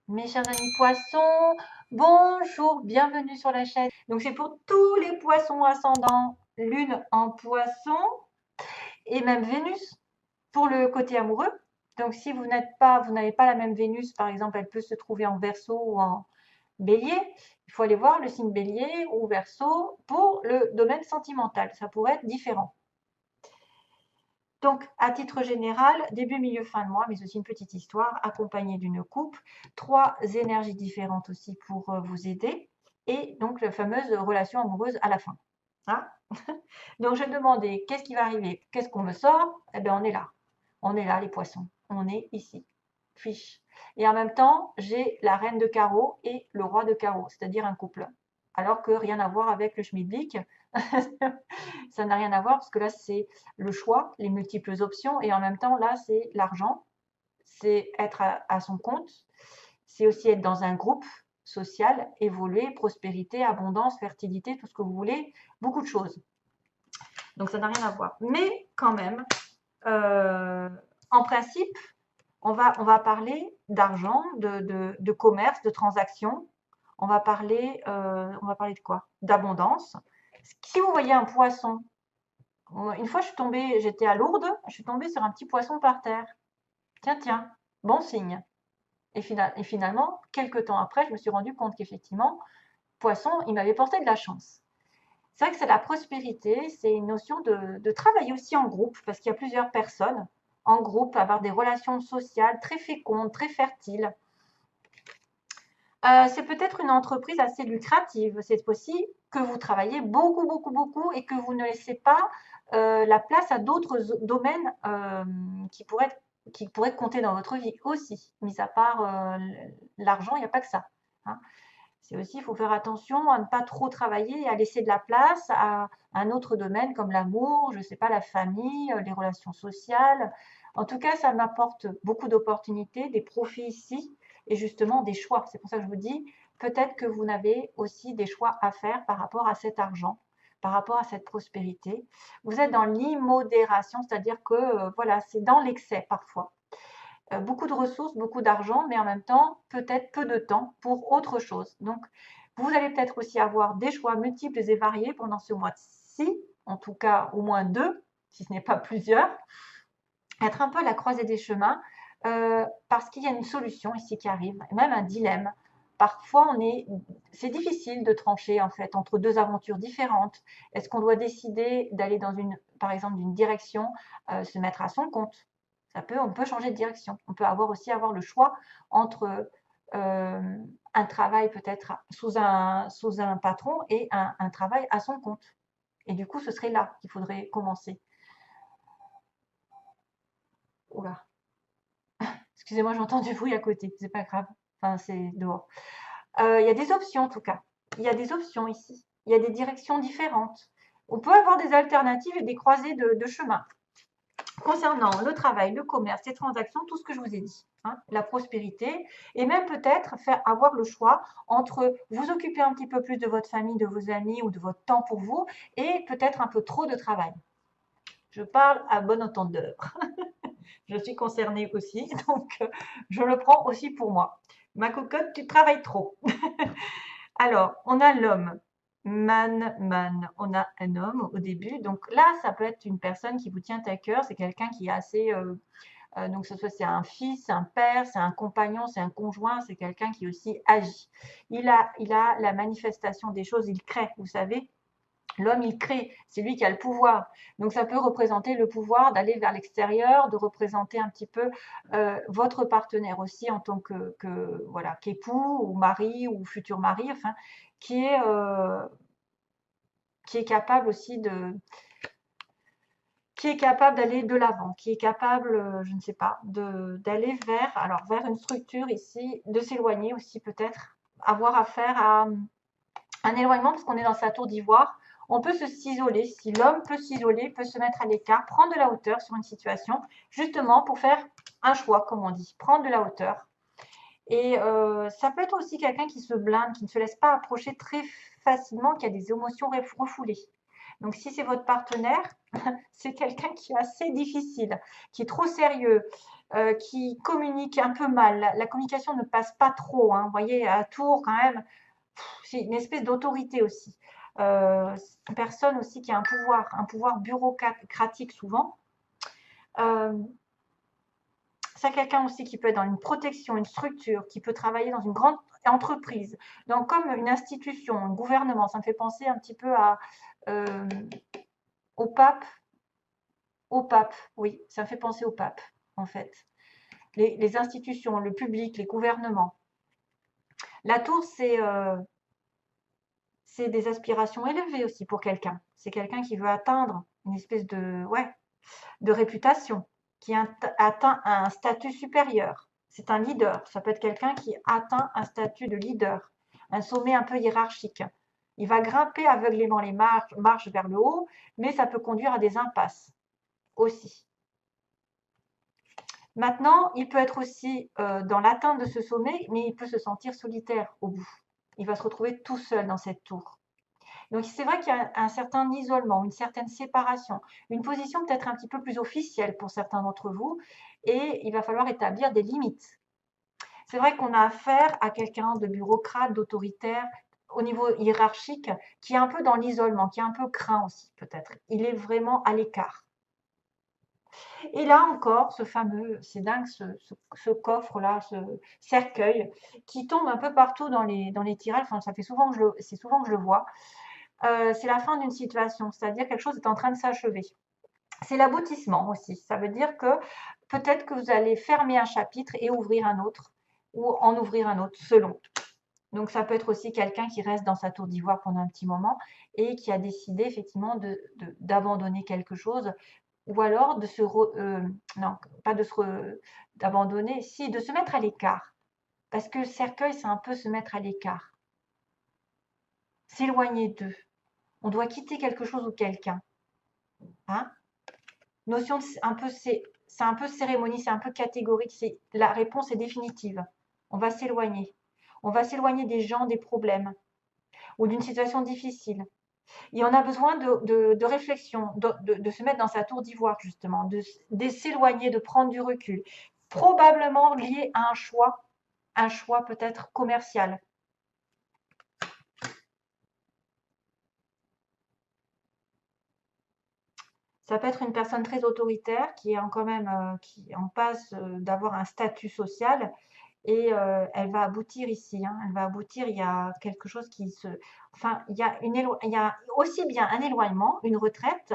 Mes chers amis poissons, bonjour, bienvenue sur la chaîne. Donc c'est pour tous les poissons ascendants, lune en poisson et même Vénus pour le côté amoureux. Donc si vous n'avez pas la même Vénus, par exemple, elle peut se trouver en Verseau ou en Bélier. Il faut aller voir le signe Bélier ou Verseau pour le domaine sentimental. Ça pourrait être différent. Donc, à titre général, début, milieu, fin de mois, mais aussi une petite histoire accompagnée d'une coupe, trois énergies différentes aussi pour vous aider, et donc la fameuse relation amoureuse à la fin. Hein. Donc, je demandais qu'est-ce qui va arriver, qu'est-ce qu'on me sort. Eh bien, on est là, les poissons, on est ici. Fiche. Et en même temps, j'ai la reine de carreau et le roi de carreau, c'est-à-dire un couple. Alors que rien à voir avec le schmilblick. Ça n'a rien à voir parce que là, c'est le choix, les multiples options. Et en même temps, là, c'est l'argent. C'est être à son compte. C'est aussi être dans un groupe social, évoluer, prospérité, abondance, fertilité, tout ce que vous voulez. Beaucoup de choses. Donc, ça n'a rien à voir. Mais quand même, en principe, on va parler d'argent, de commerce, de transactions. On va parler de quoi? D'abondance. Si vous voyez un poisson, une fois j'étais à Lourdes, je suis tombée sur un petit poisson par terre. Tiens, tiens, bon signe. Et finalement, quelques temps après, je me suis rendu compte qu'effectivement, poisson, il m'avait porté de la chance. C'est vrai que c'est la prospérité, c'est une notion de travailler aussi en groupe, parce qu'il y a plusieurs personnes en groupe, avoir des relations sociales très fécondes, très fertiles. C'est peut-être une entreprise assez lucrative. C'est possible que vous travaillez beaucoup, beaucoup, beaucoup et que vous ne laissez pas la place à d'autres domaines qui pourraient compter dans votre vie aussi. Mis à part l'argent, il n'y a pas que ça. Hein. C'est aussi, il faut faire attention à ne pas trop travailler et à laisser de la place à un autre domaine comme l'amour, je ne sais pas, la famille, les relations sociales. En tout cas, ça m'apporte beaucoup d'opportunités, des profits ici et justement des choix. C'est pour ça que je vous dis, peut-être que vous avez aussi des choix à faire par rapport à cet argent, par rapport à cette prospérité. Vous êtes dans l'immodération, c'est-à-dire que voilà, c'est dans l'excès parfois. Beaucoup de ressources, beaucoup d'argent, mais en même temps, peut-être peu de temps pour autre chose. Donc, vous allez peut-être aussi avoir des choix multiples et variés pendant ce mois-ci, en tout cas au moins deux, si ce n'est pas plusieurs. Être un peu à la croisée des chemins, parce qu'il y a une solution ici qui arrive, même un dilemme. Parfois, c'est difficile de trancher en fait entre deux aventures différentes. Est-ce qu'on doit décider d'aller par exemple, d'une direction, se mettre à son compte? On peut changer de direction. On peut aussi avoir le choix entre un travail peut-être sous un patron et un travail à son compte. Et du coup, ce serait là qu'il faudrait commencer. Oula. Excusez-moi, j'entends du bruit à côté, c'est pas grave. Enfin, c'est dehors. Il y a des options en tout cas. Il y a des options ici. Il y a des directions différentes. On peut avoir des alternatives et des croisées de chemin. Concernant le travail, le commerce, les transactions, tout ce que je vous ai dit, hein, la prospérité, et même peut-être avoir le choix entre vous occuper un petit peu plus de votre famille, de vos amis ou de votre temps pour vous, et peut-être un peu trop de travail. Je parle à bon entendeur. Je suis concernée aussi, donc je le prends aussi pour moi. Ma cocotte, tu travailles trop. Alors, on a l'homme. Man. On a un homme au début. Donc là, ça peut être une personne qui vous tient à cœur. C'est quelqu'un qui est assez. Donc, c'est un fils, c'est un père, c'est un compagnon, c'est un conjoint, c'est quelqu'un qui aussi agit. Il a la manifestation des choses, il crée, vous savez. L'homme, il crée, c'est lui qui a le pouvoir. Donc, ça peut représenter le pouvoir d'aller vers l'extérieur, de représenter un petit peu votre partenaire aussi en tant voilà, qu'époux ou mari ou futur mari, enfin, qui est, euh, qui est capable aussi qui est capable d'aller de l'avant, qui est capable, je ne sais pas, d'aller vers une structure ici, de s'éloigner aussi peut-être, avoir affaire à un éloignement parce qu'on est dans sa tour d'ivoire. On peut s'isoler, si l'homme peut s'isoler, peut se mettre à l'écart, prendre de la hauteur sur une situation, justement pour faire un choix, comme on dit, prendre de la hauteur. Et ça peut être aussi quelqu'un qui se blinde, qui ne se laisse pas approcher très facilement, qui a des émotions refoulées. Donc si c'est votre partenaire, c'est quelqu'un qui est assez difficile, qui est trop sérieux, qui communique un peu mal. La communication ne passe pas trop, hein. Vous voyez, à Tours, quand même, c'est une espèce d'autorité aussi. C'est une personne aussi qui a un pouvoir bureaucratique souvent. Euh, c'est quelqu'un aussi qui peut être dans une protection, une structure, qui peut travailler dans une grande entreprise, donc comme une institution, un gouvernement. Ça me fait penser un petit peu euh, au pape. Au pape, oui, ça me fait penser au pape, en fait. Les institutions, le public, les gouvernements. La tour, c'est des aspirations élevées aussi pour quelqu'un. C'est quelqu'un qui veut atteindre une espèce de réputation, qui atteint un statut supérieur. C'est un leader. Ça peut être quelqu'un qui atteint un statut de leader, un sommet un peu hiérarchique. Il va grimper aveuglément les marches vers le haut, mais ça peut conduire à des impasses aussi. Maintenant, il peut être aussi dans l'atteinte de ce sommet, mais il peut se sentir solitaire au bout. Il va se retrouver tout seul dans cette tour. Donc c'est vrai qu'il y a un certain isolement, une certaine séparation, une position peut-être un petit peu plus officielle pour certains d'entre vous, et il va falloir établir des limites. C'est vrai qu'on a affaire à quelqu'un de bureaucrate, d'autoritaire, au niveau hiérarchique, qui est un peu dans l'isolement, qui est un peu craint aussi peut-être. Il est vraiment à l'écart. Et là encore, ce fameux, c'est dingue, ce coffre-là, ce cercueil, qui tombe un peu partout dans les tirages. Enfin, ça fait souvent que c'est souvent que je le vois. C'est la fin d'une situation, c'est-à-dire quelque chose est en train de s'achever. C'est l'aboutissement aussi. Ça veut dire que peut-être que vous allez fermer un chapitre et ouvrir un autre, ou en ouvrir un autre, selon. Donc ça peut être aussi quelqu'un qui reste dans sa tour d'ivoire pendant un petit moment et qui a décidé effectivement d'abandonner quelque chose, ou alors non, pas d'abandonner, si, de se mettre à l'écart. Parce que le cercueil, c'est un peu se mettre à l'écart, s'éloigner d'eux. On doit quitter quelque chose ou quelqu'un. Hein? Notion un peu, c'est un peu cérémonie, c'est un peu catégorique. La réponse est définitive. On va s'éloigner. On va s'éloigner des gens, des problèmes ou d'une situation difficile. Et on a besoin de réflexion, de se mettre dans sa tour d'ivoire, justement, de s'éloigner, de prendre du recul. Probablement lié à un choix peut-être commercial. Ça peut être une personne très autoritaire qui est quand même qui en passe d'avoir un statut social et elle va aboutir ici. Hein. Elle va aboutir. Il y a quelque chose enfin, il y a aussi bien un éloignement, une retraite,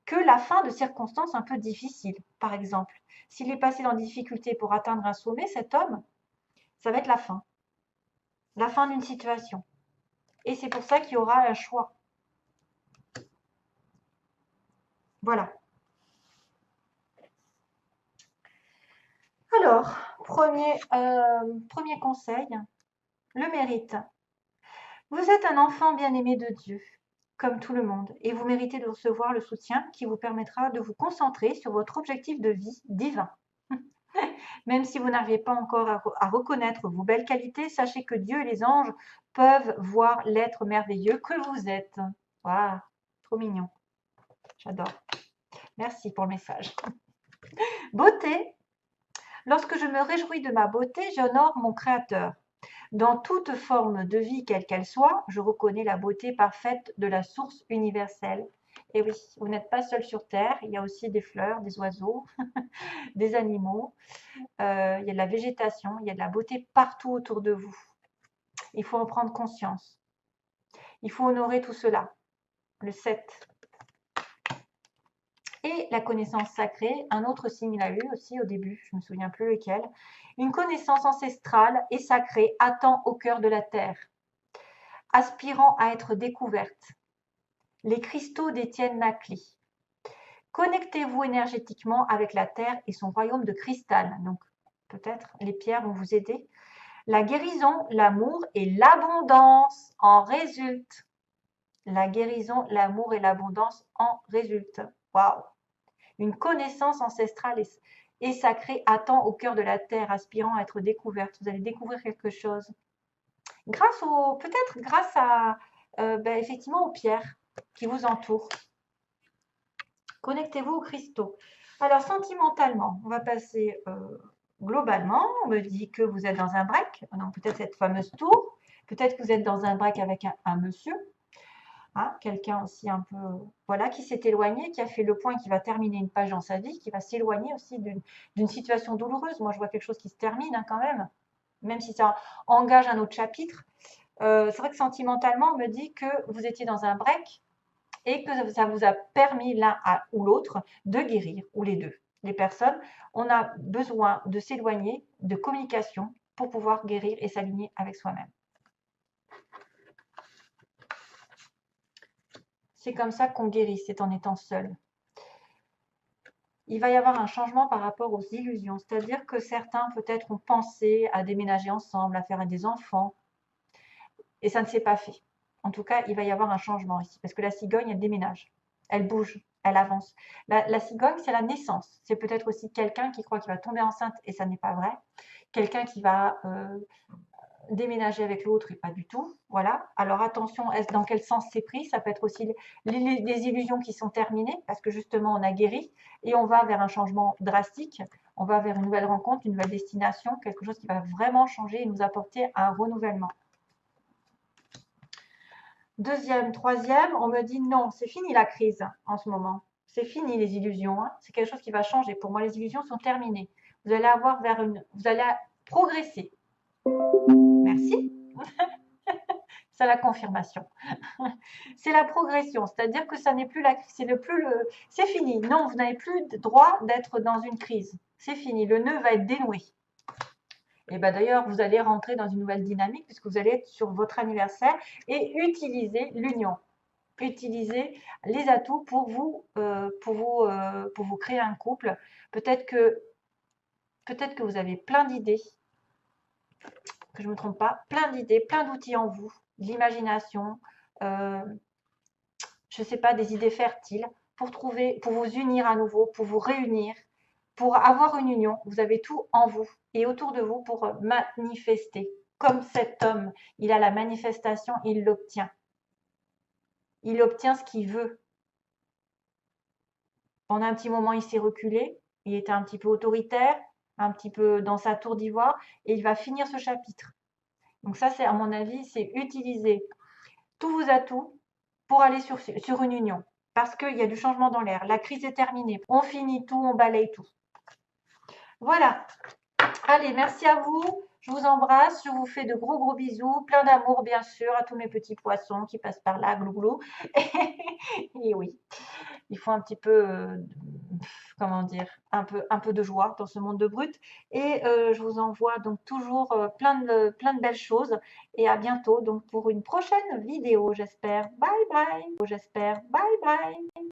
que la fin de circonstances un peu difficiles. Par exemple, s'il est passé dans des difficultés pour atteindre un sommet, cet homme, ça va être la fin d'une situation. Et c'est pour ça qu'il y aura un choix. Voilà. Alors, premier conseil, le mérite. Vous êtes un enfant bien-aimé de Dieu, comme tout le monde, et vous méritez de recevoir le soutien qui vous permettra de vous concentrer sur votre objectif de vie divin. Même si vous n'arrivez pas encore à reconnaître vos belles qualités, sachez que Dieu et les anges peuvent voir l'être merveilleux que vous êtes. Waouh, trop mignon. J'adore. Merci pour le message. Beauté. Lorsque je me réjouis de ma beauté, j'honore mon Créateur. Dans toute forme de vie, quelle qu'elle soit, je reconnais la beauté parfaite de la source universelle. Et oui, vous n'êtes pas seul sur Terre, il y a aussi des fleurs, des oiseaux, des animaux, il y a de la végétation, il y a de la beauté partout autour de vous. Il faut en prendre conscience. Il faut honorer tout cela. Le 7. Et la connaissance sacrée, un autre signe l'a eu aussi au début, je ne me souviens plus lequel. Une connaissance ancestrale et sacrée attend au cœur de la terre, aspirant à être découverte. Les cristaux d'Étienne Nacli. Connectez-vous énergétiquement avec la terre et son royaume de cristal. Donc, peut-être les pierres vont vous aider. La guérison, l'amour et l'abondance en résultent. La guérison, l'amour et l'abondance en résultent. Waouh! Une connaissance ancestrale et sacrée attend au cœur de la terre, aspirant à être découverte. Vous allez découvrir quelque chose. Peut-être grâce à, effectivement, aux pierres qui vous entourent. Connectez-vous aux cristaux. Alors, sentimentalement, on va passer globalement. On me dit que vous êtes dans un break, donc peut-être cette fameuse tour. Peut-être que vous êtes dans un break avec un monsieur, hein, quelqu'un aussi un peu, voilà, qui s'est éloigné, qui a fait le point, qui va terminer une page dans sa vie, qui va s'éloigner aussi d'une situation douloureuse. Moi, je vois quelque chose qui se termine hein, quand même si ça engage un autre chapitre. C'est vrai que sentimentalement, on me dit que vous étiez dans un break et que ça vous a permis l'un ou l'autre de guérir, ou les deux. Les personnes, on a besoin de s'éloigner, de communication pour pouvoir guérir et s'aligner avec soi-même. C'est comme ça qu'on guérit, c'est en étant seul. Il va y avoir un changement par rapport aux illusions, c'est-à-dire que certains peut-être ont pensé à déménager ensemble, à faire des enfants, et ça ne s'est pas fait. En tout cas, il va y avoir un changement ici, parce que la cigogne, elle déménage, elle bouge, elle avance. La cigogne, c'est la naissance. C'est peut-être aussi quelqu'un qui croit qu'il va tomber enceinte, et ça n'est pas vrai. Quelqu'un qui va déménager avec l'autre, et pas du tout. Voilà. Alors attention, dans quel sens c'est pris? Ça peut être aussi les illusions qui sont terminées, parce que justement, on a guéri, et on va vers un changement drastique. On va vers une nouvelle rencontre, une nouvelle destination, quelque chose qui va vraiment changer et nous apporter un renouvellement. Deuxième, troisième, on me dit non, c'est fini la crise en ce moment. C'est fini les illusions. Hein. C'est quelque chose qui va changer. Pour moi, les illusions sont terminées. Vous allez avoir vous allez progresser. Merci. C'est la confirmation. C'est la progression, c'est-à-dire que ça n'est plus la crise, c'est fini. Non, vous n'avez plus le droit d'être dans une crise. C'est fini. Le nœud va être dénoué. Et ben d'ailleurs, vous allez rentrer dans une nouvelle dynamique puisque vous allez être sur votre anniversaire et utiliser l'union. Utiliser les atouts pour vous créer un couple. Peut-être que vous avez plein d'idées, que je ne me trompe pas, plein d'idées, plein d'outils en vous, de l'imagination, je ne sais pas, des idées fertiles pour vous unir à nouveau, pour vous réunir, pour avoir une union. Vous avez tout en vous et autour de vous pour manifester. Comme cet homme, il a la manifestation, il l'obtient. Il obtient ce qu'il veut. Pendant un petit moment, il s'est reculé, il était un petit peu autoritaire, un petit peu dans sa tour d'ivoire, et il va finir ce chapitre. Donc ça, c'est à mon avis, c'est utiliser tous vos atouts pour aller sur une union. Parce qu'il y a du changement dans l'air. La crise est terminée. On finit tout, on balaye tout. Voilà. Allez, merci à vous. Je vous embrasse. Je vous fais de gros gros bisous. Plein d'amour, bien sûr, à tous mes petits poissons qui passent par là, glouglou. Et oui, il faut un petit peu, comment dire, un peu de joie dans ce monde de brut. Et je vous envoie donc toujours plein de belles choses. Et à bientôt donc pour une prochaine vidéo, j'espère. Bye bye. J'espère. Bye bye.